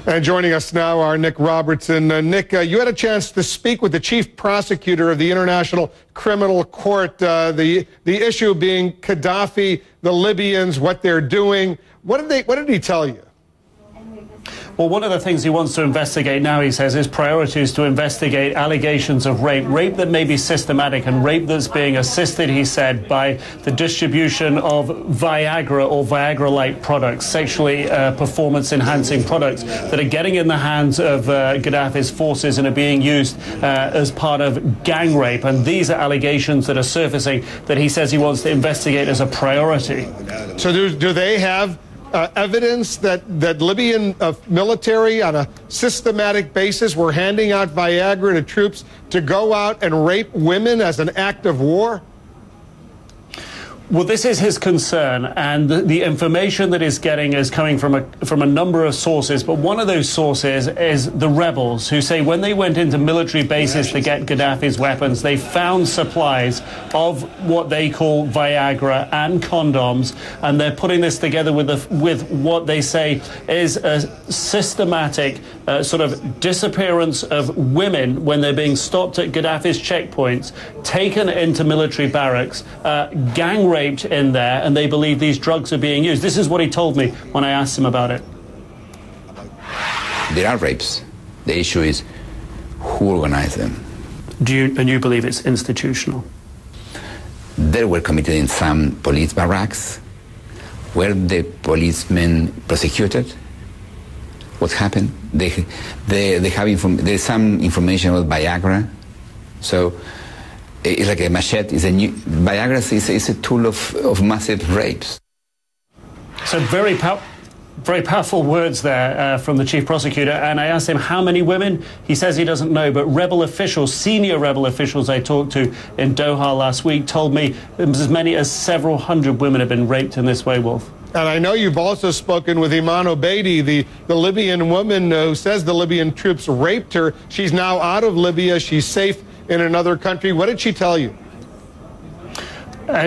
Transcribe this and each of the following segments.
And joining us now are Nick Robertson. Nick, you had a chance to speak with the chief prosecutor of the International Criminal Court, the issue being Gaddafi, the Libyans, what they're doing. What did he tell you? Well, one of the things he wants to investigate now, he says, his priority is to investigate allegations of rape that may be systematic and rape that's being assisted, he said, by the distribution of Viagra or Viagra-like products, sexually performance-enhancing products that are getting in the hands of Gaddafi's forces and are being used as part of gang rape. And these are allegations that are surfacing that he says he wants to investigate as a priority. So do they have evidence that Libyan military on a systematic basis were handing out Viagra to troops to go out and rape women as an act of war? Well, this is his concern, and the information that he's getting is coming from a number of sources, but one of those sources is the rebels, who say when they went into military bases to get Gaddafi's weapons, they found supplies of what they call Viagra and condoms, and they're putting this together with what they say is a systematic sort of disappearance of women when they're being stopped at Gaddafi's checkpoints, taken into military barracks, gang raped in there, and they believe these drugs are being used. This is what he told me when I asked him about it. There are rapes. The issue is who organized them. And you believe it's institutional? They were committed in some police barracks. Were the policemen prosecuted? What happened? There's some information about Viagra. So it's like a machete. Viagra is a tool of massive rapes. So very powerful words there from the chief prosecutor. And I asked him how many women. He says he doesn't know, but rebel officials, senior rebel officials I talked to in Doha last week told me as many as several hundred women have been raped in this way, Wolf. And I know you've also spoken with Iman Obeidi, the Libyan woman who says the Libyan troops raped her. She's now out of Libya. She's safe in another country. What did she tell you?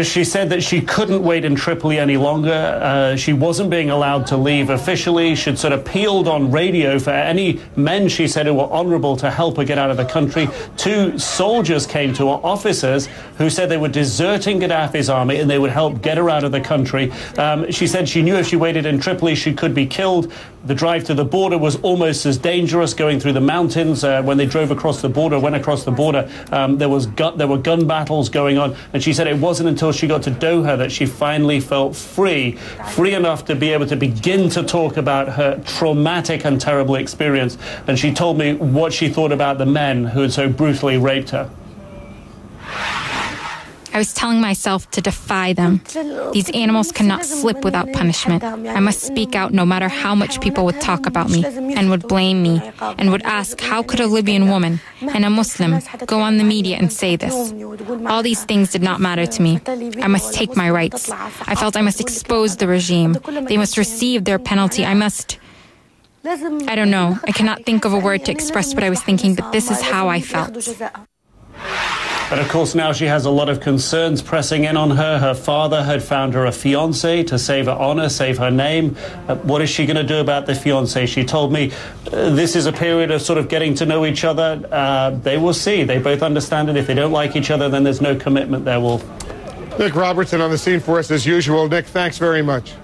She said that she couldn't wait in Tripoli any longer. She wasn't being allowed to leave officially. She'd sort of appealed on radio for any men, she said, who were honorable to help her get out of the country. 2 soldiers came to her, officers, who said they were deserting Gaddafi's army and they would help get her out of the country. She said she knew if she waited in Tripoli, she could be killed. The drive to the border was almost as dangerous, going through the mountains. When they drove across the border, went across the border, there were gun battles going on. And she said it wasn't until she got to Doha that she finally felt free enough to be able to begin to talk about her traumatic and terrible experience. And she told me what she thought about the men who had so brutally raped her. I was telling myself to defy them. These animals cannot slip without punishment. I must speak out no matter how much people would talk about me and would blame me and would ask, how could a Libyan woman and a Muslim go on the media and say this? All these things did not matter to me. I must take my rights. I felt I must expose the regime. They must receive their penalty. I don't know. I cannot think of a word to express what I was thinking, but this is how I felt. But of course now she has a lot of concerns pressing in on her. Her father had found her a fiancé to save her honor, save her name. What is she going to do about the fiancé? She told me this is a period of sort of getting to know each other. They will see. They both understand it. If they don't like each other, then there's no commitment there, Wolf. Nick Robertson on the scene for us as usual. Nick, thanks very much.